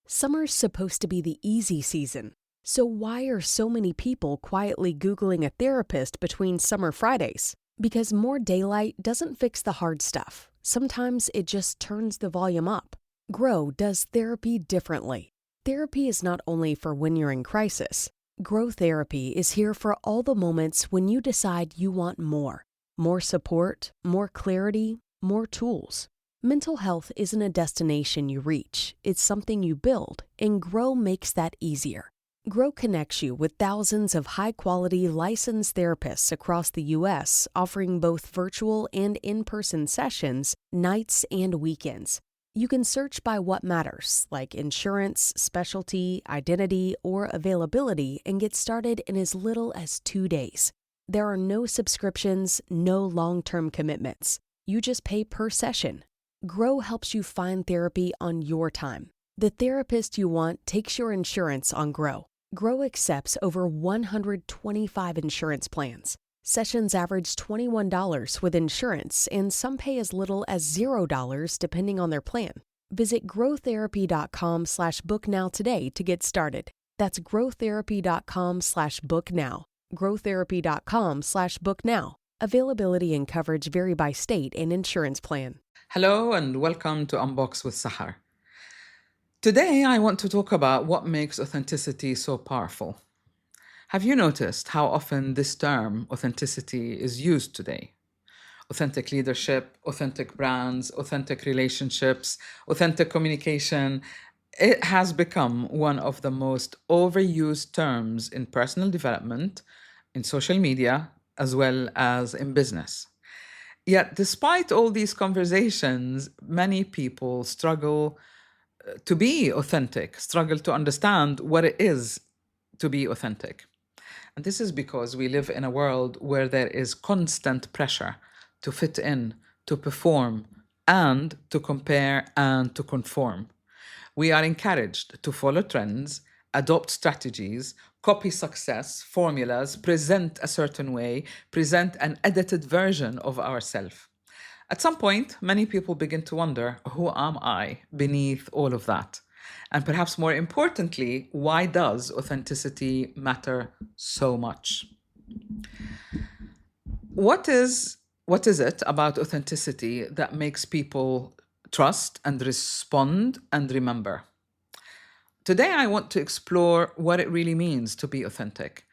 Summer's supposed to be the easy season. So why are so many people quietly Googling a therapist between summer Fridays? Because more daylight doesn't fix the hard stuff. Sometimes it just turns the volume up. Grow does therapy differently. Therapy is not only for when you're in crisis. Grow Therapy is here for all the moments when you decide you want more. More support, more clarity, more tools. Mental health isn't a destination you reach, it's something you build, and Grow makes that easier. Grow connects you with thousands of high-quality licensed therapists across the U.S., offering both virtual and in-person sessions, nights and weekends. You can search by what matters, like insurance, specialty, identity, or availability, and get started in as little as 2 days. There are no subscriptions, no long-term commitments. You just pay per session. Grow helps you find therapy on your time. The therapist you want takes your insurance on Grow. Grow accepts over 125 insurance plans. Sessions average $21 with insurance, and some pay as little as $0 depending on their plan. Visit growtherapy.com/booknow today to get started. That's growtherapy.com/booknow. growtherapy.com/booknow. Availability and coverage vary by state and insurance plan. Hello and welcome to Unbox with Sahar. Today I want to talk about what makes authenticity so powerful. Have you noticed how often this term authenticity is used today? Authentic leadership, authentic brands, authentic relationships, authentic communication. It has become one of the most overused terms in personal development, in social media, as well as in business. Yet, despite all these conversations, many people struggle to be authentic, struggle to understand what it is to be authentic. And this is because we live in a world where there is constant pressure to fit in, to perform, and to compare and to conform. We are encouraged to follow trends, adopt strategies, copy success formulas, present a certain way, present an edited version of ourselves. At some point, many people begin to wonder, who am I beneath all of that? And perhaps more importantly, why does authenticity matter so much? What is it about authenticity that makes people trust and respond and remember? Today, I want to explore what it really means to be authentic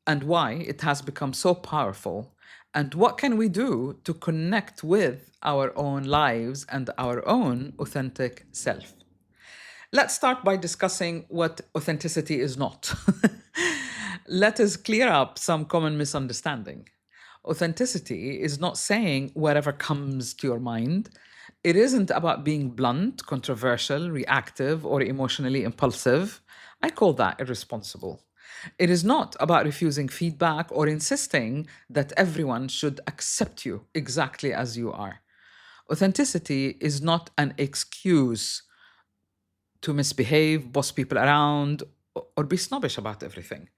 and why it has become so powerful, and what can we do to connect with our own lives and our own authentic self. Let's start by discussing what authenticity is not. Let us clear up some common misunderstanding. Authenticity is not saying whatever comes to your mind. It isn't about being blunt, controversial, reactive, or emotionally impulsive. I call that irresponsible. It is not about refusing feedback or insisting that everyone should accept you exactly as you are. Authenticity is not an excuse to misbehave, boss people around, or be snobbish about everything.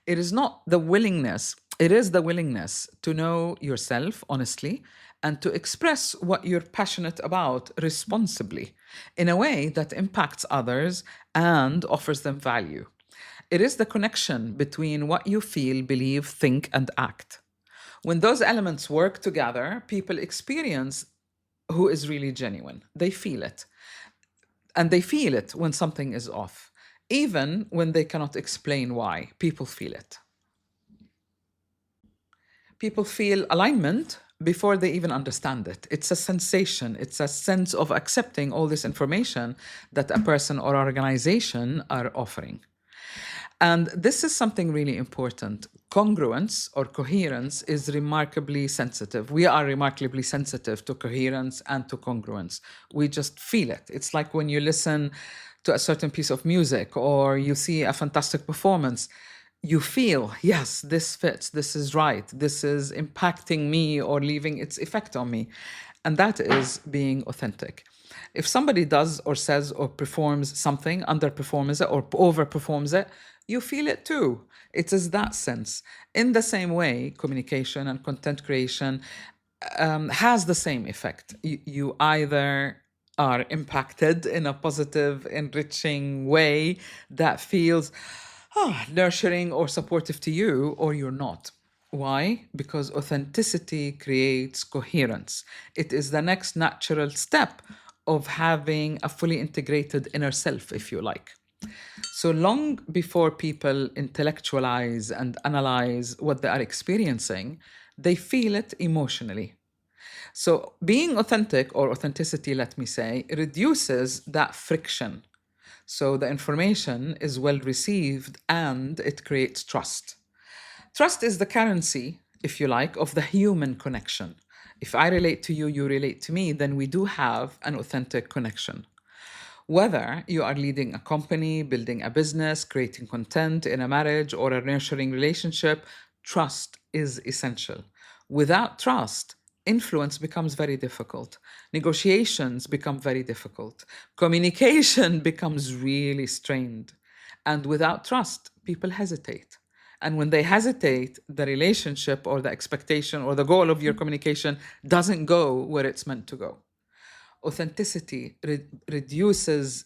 It is not the willingness, it is the willingness to know yourself honestly and to express what you're passionate about responsibly in a way that impacts others and offers them value. It is the connection between what you feel, believe, think, and act. When those elements work together, people experience who is really genuine. They feel it. And they feel it when something is off. Even when they cannot explain why, people feel it. People feel alignment before they even understand it. It's a sensation, it's a sense of accepting all this information that a person or organization are offering. And this is something really important. Congruence or coherence is remarkably sensitive. We are remarkably sensitive to coherence and to congruence. We just feel it. It's like when you listen to a certain piece of music or you see a fantastic performance, you feel, yes, this fits, this is right, this is impacting me or leaving its effect on me. And that is being authentic. If somebody does or says or performs something, underperforms it or overperforms it, you feel it too. It is that sense. In the same way, communication and content creation has the same effect. You either are impacted in a positive, enriching way that feels nurturing or supportive to you, or you're not. Why? Because authenticity creates coherence. It is the next natural step of having a fully integrated inner self, if you like. So long before people intellectualize and analyze what they are experiencing, they feel it emotionally. So, being authentic or authenticity, let me say, reduces that friction. So, the information is well received and it creates trust. Trust is the currency, if you like, of the human connection. If I relate to you, you relate to me, then we do have an authentic connection. Whether you are leading a company, building a business, creating content in a marriage or a nurturing relationship, trust is essential. Without trust, influence becomes very difficult. Negotiations become very difficult. Communication becomes really strained. And without trust, people hesitate. And when they hesitate, the relationship or the expectation or the goal of your communication doesn't go where it's meant to go. Authenticity reduces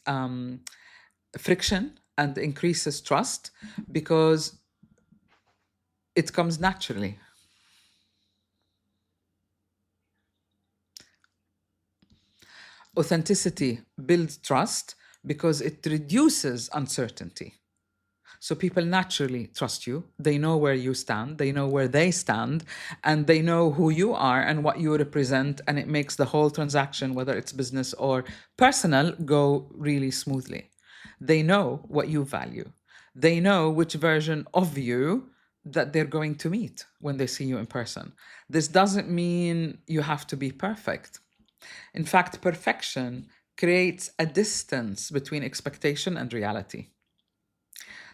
friction and increases trust because it comes naturally. Authenticity builds trust because it reduces uncertainty. So people naturally trust you. They know where you stand, they know where they stand, and they know who you are and what you represent. And it makes the whole transaction, whether it's business or personal, go really smoothly. They know what you value. They know which version of you that they're going to meet when they see you in person. This doesn't mean you have to be perfect. In fact, perfection creates a distance between expectation and reality.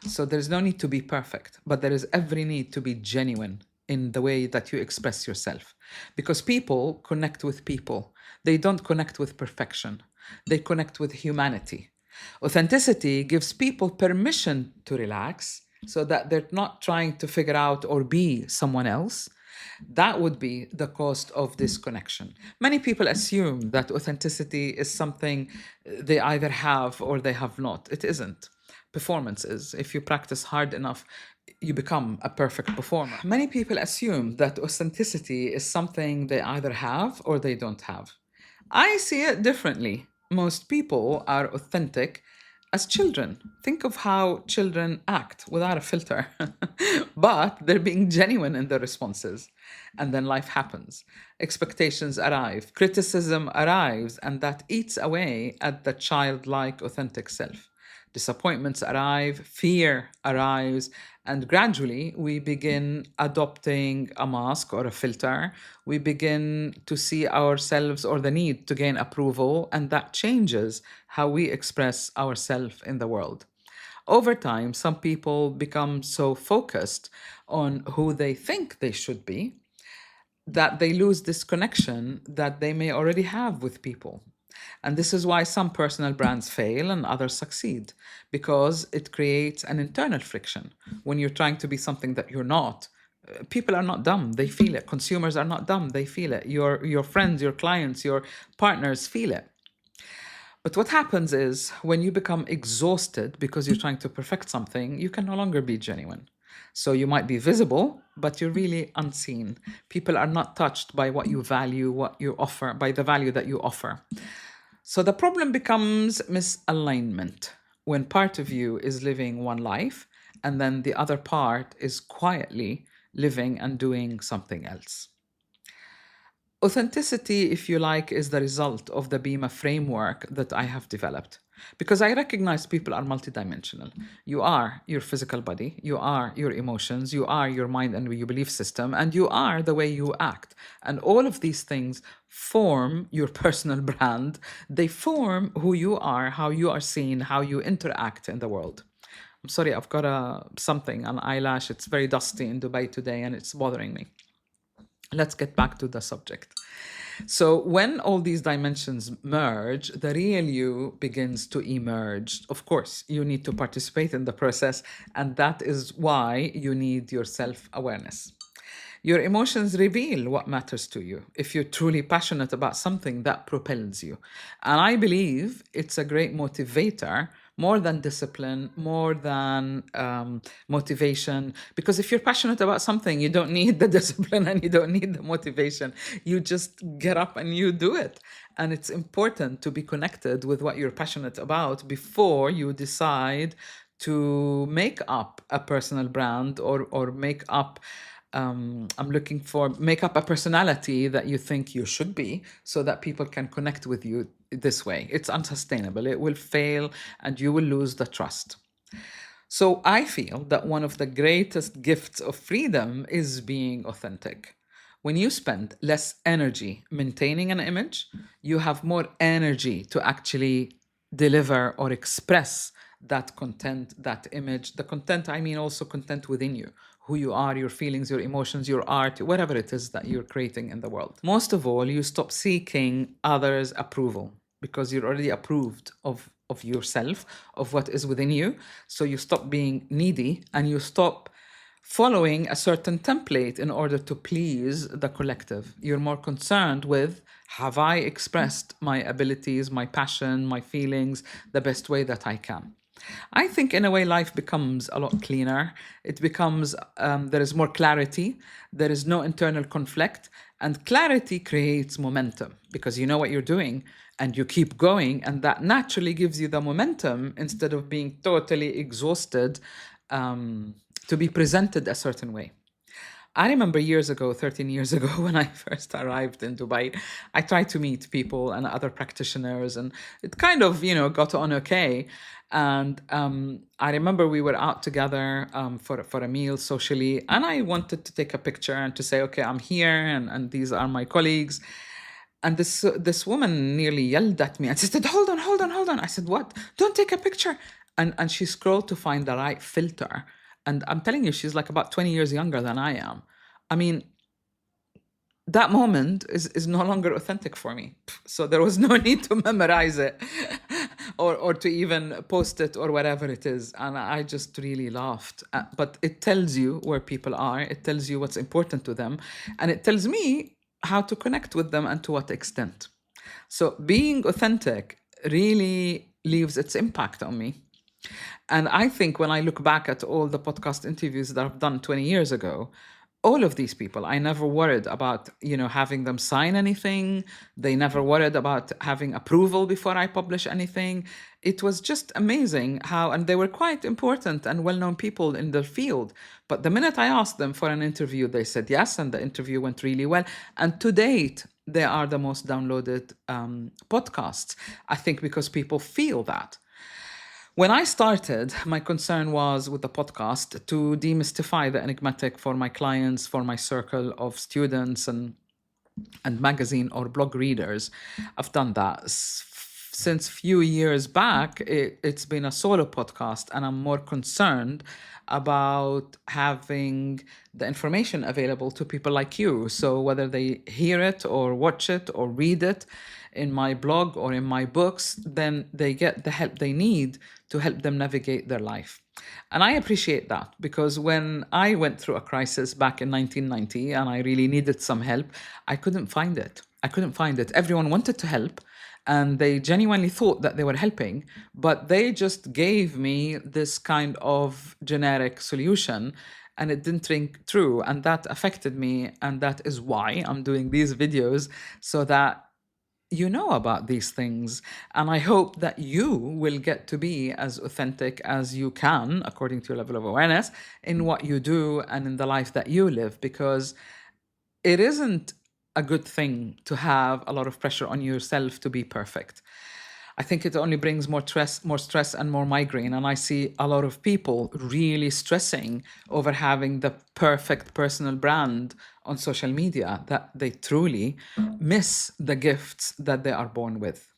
So there's no need to be perfect, but there is every need to be genuine in the way that you express yourself. Because people connect with people, they don't connect with perfection, they connect with humanity. Authenticity gives people permission to relax so that they're not trying to figure out or be someone else. That would be the cost of this connection. Many people assume that authenticity is something they either have or they have not. It isn't. Performance is. If you practice hard enough, you become a perfect performer. Many people assume that authenticity is something they either have or they don't have. I see it differently. Most people are authentic as children. Think of how children act without a filter, but they're being genuine in their responses. And then life happens. Expectations arrive, criticism arrives, and that eats away at the childlike, authentic self. Disappointments arrive, fear arrives, and gradually we begin adopting a mask or a filter. We begin to see ourselves or the need to gain approval, and that changes how we express ourselves in the world. Over time, some people become so focused on who they think they should be that they lose this connection that they may already have with people. And this is why some personal brands fail and others succeed, because it creates an internal friction. When you're trying to be something that you're not, people are not dumb, they feel it. Consumers are not dumb, they feel it. Your friends, your clients, your partners feel it. But what happens is when you become exhausted because you're trying to perfect something, you can no longer be genuine. So you might be visible, but you're really unseen. People are not touched by what you value, what you offer, by the value that you offer. So the problem becomes misalignment when part of you is living one life and then the other part is quietly living and doing something else. Authenticity, if you like, is the result of the BEMA framework that I have developed. Because I recognize people are multidimensional. You are your physical body, you are your emotions, you are your mind and your belief system, and you are the way you act. And all of these things form your personal brand. They form who you are, how you are seen, how you interact in the world. I'm sorry, I've got an eyelash. It's very dusty in Dubai today and it's bothering me. Let's get back to the subject. So, when all these dimensions merge, the real you begins to emerge. Of course, you need to participate in the process, and that is why you need your self awareness. Your emotions reveal what matters to you. If you're truly passionate about something, that propels you. And I believe it's a great motivator, more than discipline, more than motivation. Because if you're passionate about something, you don't need the discipline and you don't need the motivation. You just get up and you do it. And it's important to be connected with what you're passionate about before you decide to make up a personal brand or make up make up a personality that you think you should be so that people can connect with you this way. It's unsustainable. It will fail and you will lose the trust. So I feel that one of the greatest gifts of freedom is being authentic. When you spend less energy maintaining an image, you have more energy to actually deliver or express that content, that image. The content, I mean also content within you, who you are, your feelings, your emotions, your art, whatever it is that you're creating in the world. Most of all, you stop seeking others' approval because you're already approved of yourself, of what is within you. So you stop being needy and you stop following a certain template in order to please the collective. You're more concerned with, have I expressed my abilities, my passion, my feelings the best way that I can? I think in a way life becomes a lot cleaner. It becomes, there is more clarity. There is no internal conflict. And clarity creates momentum because you know what you're doing and you keep going. And that naturally gives you the momentum instead of being totally exhausted to be presented a certain way. I remember years ago, 13 years ago, when I first arrived in Dubai, I tried to meet people and other practitioners, and it kind of, got on okay. And I remember we were out together for a meal socially, and I wanted to take a picture and to say, okay, I'm here, and these are my colleagues. And this woman nearly yelled at me and she said, hold on, hold on, hold on. I said, what? Don't take a picture. And she scrolled to find the right filter. And I'm telling you, she's like about 20 years younger than I am. I mean, that moment is no longer authentic for me. So there was no need to memorize it or to even post it or whatever it is. And I just really laughed. But it tells you where people are. It tells you what's important to them. And it tells me how to connect with them and to what extent. So being authentic really leaves its impact on me. And I think when I look back at all the podcast interviews that I've done 20 years ago, all of these people, I never worried about, having them sign anything. They never worried about having approval before I publish anything. It was just amazing how, and they were quite important and well-known people in their field. But the minute I asked them for an interview, they said yes, and the interview went really well. And to date, they are the most downloaded podcasts, I think, because people feel that. When I started, my concern was with the podcast to demystify the enigmatic for my clients, for my circle of students and magazine or blog readers. I've done that. Since few years back, it's been a solo podcast, and I'm more concerned about having the information available to people like you. So whether they hear it or watch it or read it in my blog or in my books, then they get the help they need to help them navigate their life. And I appreciate that because when I went through a crisis back in 1990 and I really needed some help, I couldn't find it. Everyone wanted to help and they genuinely thought that they were helping, but they just gave me this kind of generic solution and it didn't ring true. And that affected me. And that is why I'm doing these videos so that you know about these things. And I hope that you will get to be as authentic as you can, according to your level of awareness, in what you do and in the life that you live, because it isn't a good thing to have a lot of pressure on yourself to be perfect. I think it only brings more stress and more migraine. And I see a lot of people really stressing over having the perfect personal brand on social media that they truly miss the gifts that they are born with.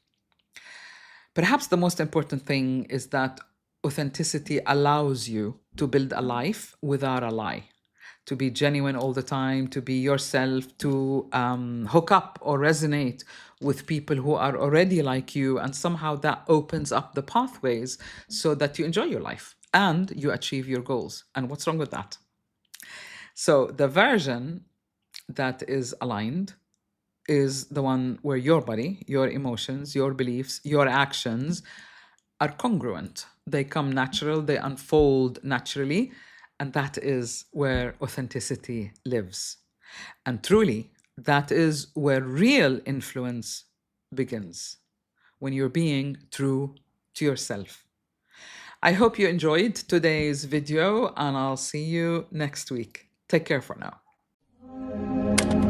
Perhaps the most important thing is that authenticity allows you to build a life without a lie, to be genuine all the time, to be yourself, to hook up or resonate with people who are already like you. And somehow that opens up the pathways so that you enjoy your life and you achieve your goals. And what's wrong with that? So the version that is aligned is the one where your body, your emotions, your beliefs, your actions are congruent. They come natural, they unfold naturally, and that is where authenticity lives. And truly, that is where real influence begins, when you're being true to yourself. I hope you enjoyed today's video, and I'll see you next week. Take care for now.